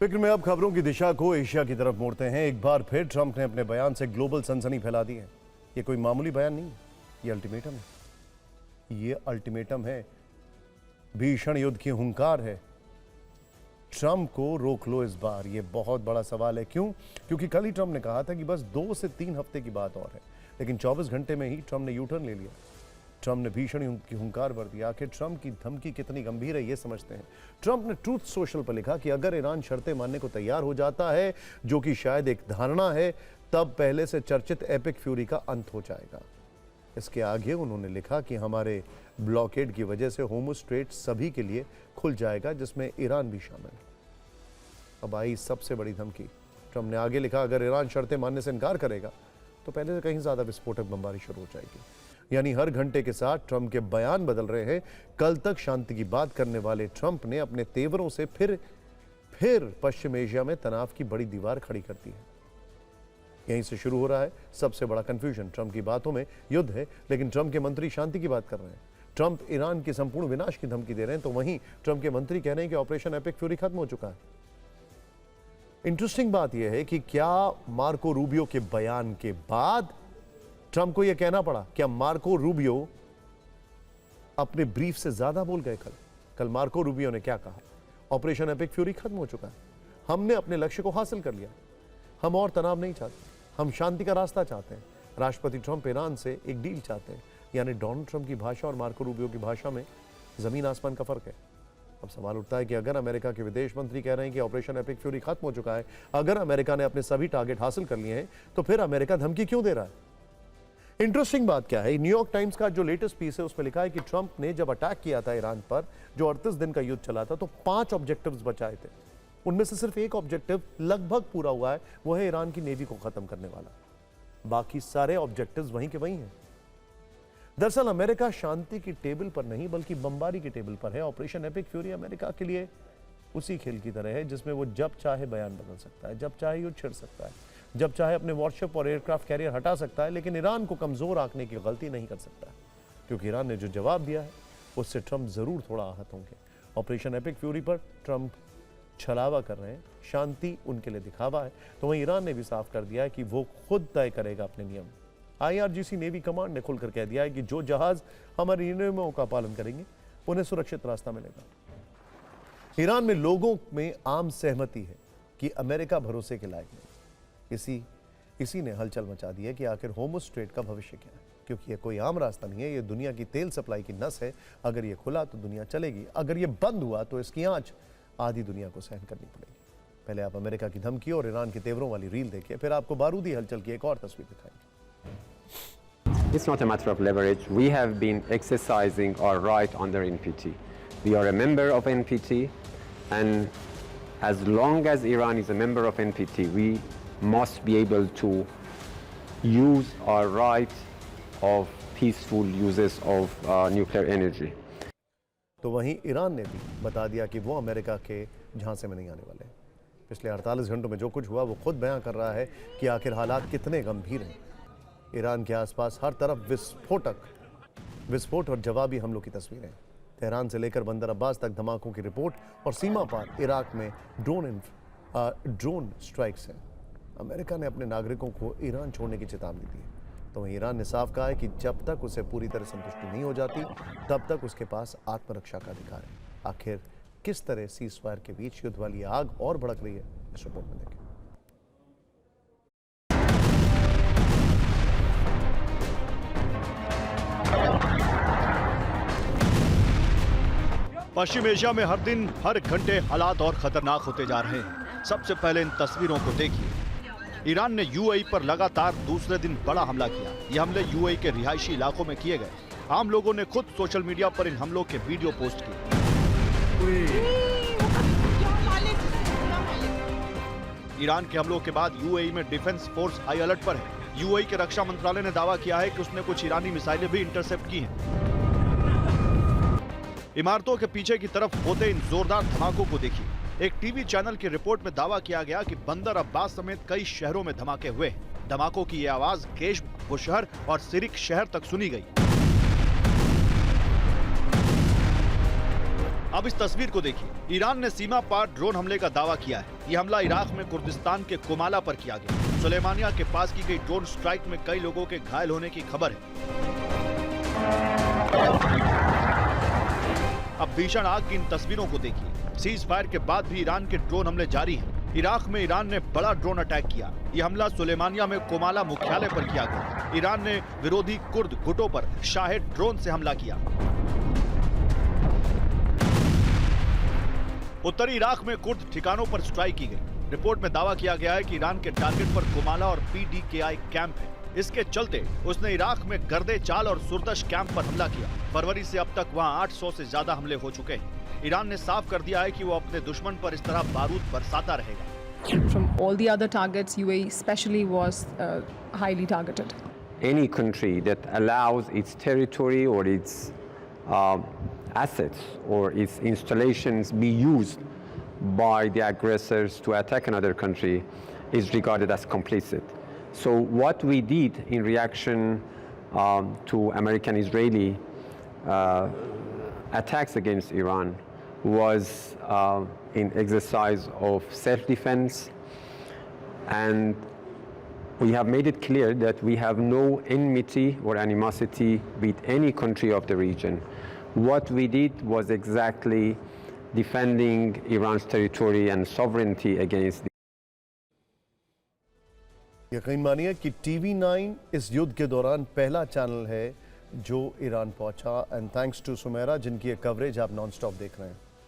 फिक्र में अब खबरों की दिशा को एशिया की तरफ मोड़ते हैं। एक बार फिर ट्रंप ने अपने बयान से ग्लोबल सनसनी फैला दी है। ये कोई मामूली बयान नहीं, ये अल्टीमेटम है। ये अल्टीमेटम है, भीषण युद्ध की हुंकार है। ट्रंप को रोक लो इस बार, ये बहुत बड़ा सवाल है। क्यों? क्योंकि कल ही ट्रंप ने कहा था कि बस 2 से 3 हफ्ते की बात और है, लेकिन 24 घंटे में ही ट्रंप ने यू टर्न ले लिया। ट्रंप ने भीषण युद्ध की हुंकार भर दिया। आखिर ट्रंप की धमकी कितनी गंभीर है, ये समझते हैं। ट्रंप ने ट्रूथ सोशल पर लिखा कि अगर ईरान शर्तें मानने को तैयार हो जाता है, जो कि शायद एक धारणा है, तब पहले से चर्चित एपिक फ्यूरी का अंत हो जाएगा। इसके आगे उन्होंने लिखा कि हमारे ब्लॉकेड की वजह से होर्मुज़ स्ट्रेट सभी के लिए खुल जाएगा, जिसमें ईरान भी शामिल है। अब आई सबसे बड़ी धमकी। ट्रंप ने आगे लिखा, अगर ईरान शर्तें मानने से इनकार करेगा तो पहले से कहीं ज्यादा विस्फोटक बमबारी शुरू हो जाएगी। यानी हर घंटे के साथ ट्रंप के बयान बदल रहे हैं। कल तक शांति की बात करने वाले ट्रंप ने अपने तेवरों से फिर पश्चिम एशिया में तनाव की बड़ी दीवार खड़ी कर दी है। यहीं से शुरू हो रहा है सबसे बड़ा कंफ्यूजन। ट्रंप की बातों में युद्ध है, लेकिन ट्रंप के मंत्री शांति की बात कर रहे हैं। ट्रंप ईरान के संपूर्ण विनाश की धमकी दे रहे हैं, तो वहीं ट्रंप के मंत्री कह रहे हैं कि ऑपरेशन एपिक फ्यूरी खत्म हो चुका है। इंटरेस्टिंग बात यह है कि क्या मार्को रूबियो के बयान के बाद ट्रंप को यह कहना पड़ा? क्या मार्को रूबियो अपने ब्रीफ से ज्यादा बोल गए? कल मार्को रूबियो ने क्या कहा? ऑपरेशन एपिक फ्यूरी खत्म हो चुका है, हमने अपने लक्ष्य को हासिल कर लिया, हम और तनाव नहीं चाहते, हम शांति का रास्ता चाहते हैं। राष्ट्रपति ट्रंप ईरान से एक डील चाहते हैं। यानी डोनाल्ड ट्रंप की भाषा और मार्को रूबियो की भाषा में जमीन आसमान का फर्क है। अब सवाल उठता है कि अगर अमेरिका के विदेश मंत्री कह रहे हैं कि ऑपरेशन एपिक फ्यूरी खत्म हो चुका है, अगर अमेरिका ने अपने सभी टारगेट हासिल कर लिए हैं, तो फिर अमेरिका धमकी क्यों दे रहा है? इंटरेस्टिंग बात क्या है, न्यूयॉर्क टाइम्स का जो लेटेस्ट पीस है उसमें लिखा है कि ट्रंप ने जब अटैक किया था ईरान पर, जो 38 दिन का युद्ध चला था, तो 5 ऑब्जेक्टिव्स बचाए थे। उनमें से सिर्फ एक ऑब्जेक्टिव लगभग पूरा हुआ है, वो है ईरान की नेवी को खत्म करने वाला। बाकी सारे ऑब्जेक्टिव्स वहीं के वहीं हैं। दरअसल अमेरिका शांति की टेबल पर नहीं बल्कि बमबारी की टेबल पर है। ऑपरेशन एपिक फ्यूरी अमेरिका के लिए उसी खेल की तरह है जिसमें वो जब चाहे बयान बदल सकता है, जब चाहे युद्ध छिड़ सकता है, जब चाहे अपने वॉरशिप और एयरक्राफ्ट कैरियर हटा सकता है, लेकिन ईरान को कमजोर आंकने की गलती नहीं कर सकता, क्योंकि ईरान ने जो जवाब दिया है उससे ट्रंप जरूर थोड़ा आहत होंगे। ऑपरेशन एपिक फ्यूरी पर ट्रंप छलावा कर रहे हैं, शांति उनके लिए दिखावा है, तो वहीं ईरान ने भी साफ कर दिया है कि वो खुद तय करेगा अपने नियम। IRGC नेवी कमांड ने खुलकर कह दिया है कि जो जहाज हमारे नियमों का पालन करेंगे उन्हें सुरक्षित रास्ता मिलेगा। ईरान में लोगों में आम सहमति है कि अमेरिका भरोसे के लायक नहीं। इसी ने हलचल मचा दी है कि आखिर होर्मुज़ स्ट्रेट का भविष्य क्या है, क्योंकि यह कोई आम रास्ता नहीं है, यह दुनिया की तेल सप्लाई की नस है। अगर यह खुला तो दुनिया चलेगी, अगर यह बंद हुआ तो इसकी आंच आधी दुनिया को सहन करनी पड़ेगी। पहले आप अमेरिका की धमकी और ईरान के तेवरों वाली रील देखिए, फिर आपको बारूदी हलचल की एक और तस्वीर दिखाएंगे। It's not a matter of leverage. We have been exercising our right under NPT. We are a member of NPT, and as long as Iran is a member of NPT, we must be able to use our right of peaceful uses of nuclear energy. तो वहीं Iran ने भी बता दिया कि वो America के झांसे में नहीं आने वाले। पिछले 48 घंटों में जो कुछ हुआ वो खुद बयां कर रहा है कि आखिर हालात कितने गंभीर हैं। ईरान के आसपास हर तरफ विस्फोट और जवाबी हमलों की तस्वीरें। तेहरान से लेकर बंदर अब्बास तक धमाकों की रिपोर्ट, और सीमा पार इराक में ड्रोन स्ट्राइक्स हैं। अमेरिका ने अपने नागरिकों को ईरान छोड़ने की चेतावनी दी है, तो वहीं ईरान ने साफ कहा है कि जब तक उसे पूरी तरह संतुष्टि नहीं हो जाती, तब तक उसके पास आत्मरक्षा का अधिकार है। आखिर किस तरह सीज़फायर के बीच युद्ध वाली आग और भड़क रही है, इस रिपोर्ट में देखें। पश्चिम एशिया में हर दिन हर घंटे हालात और खतरनाक होते जा रहे हैं। सबसे पहले इन तस्वीरों को देखिए। ईरान ने UAE पर लगातार दूसरे दिन बड़ा हमला किया। ये हमले UAE के रिहायशी इलाकों में किए गए। आम लोगों ने खुद सोशल मीडिया पर इन हमलों के वीडियो पोस्ट किए। ईरान के हमलों के बाद UAE में डिफेंस फोर्स हाई अलर्ट पर है। UAE के रक्षा मंत्रालय ने दावा किया है कि उसने कुछ ईरानी मिसाइलें भी इंटरसेप्ट की हैं। इमारतों के पीछे की तरफ होते इन जोरदार धमाकों को देखिए। एक टीवी चैनल की रिपोर्ट में दावा किया गया कि बंदर अब्बास समेत कई शहरों में धमाके हुए। धमाकों की यह आवाज केश बुशहर और सिरिक शहर तक सुनी गई। अब इस तस्वीर को देखिए। ईरान ने सीमा पार ड्रोन हमले का दावा किया है। ये हमला इराक में कुर्दिस्तान के कुमाला पर किया गया। सुलेमानिया के पास की गई ड्रोन स्ट्राइक में कई लोगों के घायल होने की खबर है। अब भीषण आग की इन तस्वीरों को देखिए। सीज फायर के बाद भी ईरान के ड्रोन हमले जारी हैं। इराक में ईरान ने बड़ा ड्रोन अटैक किया। यह हमला सुलेमानिया में कोमाला मुख्यालय पर किया गया। ईरान ने विरोधी कुर्द गुटों पर शाहेद ड्रोन से हमला किया। उत्तरी इराक में कुर्द ठिकानों पर स्ट्राइक की गई। रिपोर्ट में दावा किया गया है कि ईरान के टारगेट पर कोमाला और PDKI कैंप है। इसके चलते उसने इराक में गर्दे चाल और सुरदश कैंप पर हमला किया। फरवरी से अब तक वहां 800 से ज्यादा हमले हो चुके हैं। ईरान ने साफ कर दिया है कि वो अपने दुश्मन पर इस तरह बारूद बरसाता रहेगा। From all the other targets, UAE especially was highly targeted. Any country that allows its territory or its assets or its installations be used by the aggressors to attack another country is regarded as complicit. So what we did in reaction to American-Israeli attacks against Iran was in exercise of self-defense, and we have made it clear that we have no enmity or animosity with any country of the region. What we did was exactly defending Iran's territory and sovereignty against यकीन मानिए कि TV9 इस युद्ध के दौरान पहला channel है जो ईरान पहुंचा। एंड थैंक्स टू सुमेरा जिनकी ये कवरेज आप नॉन स्टॉप देख रहे हैं।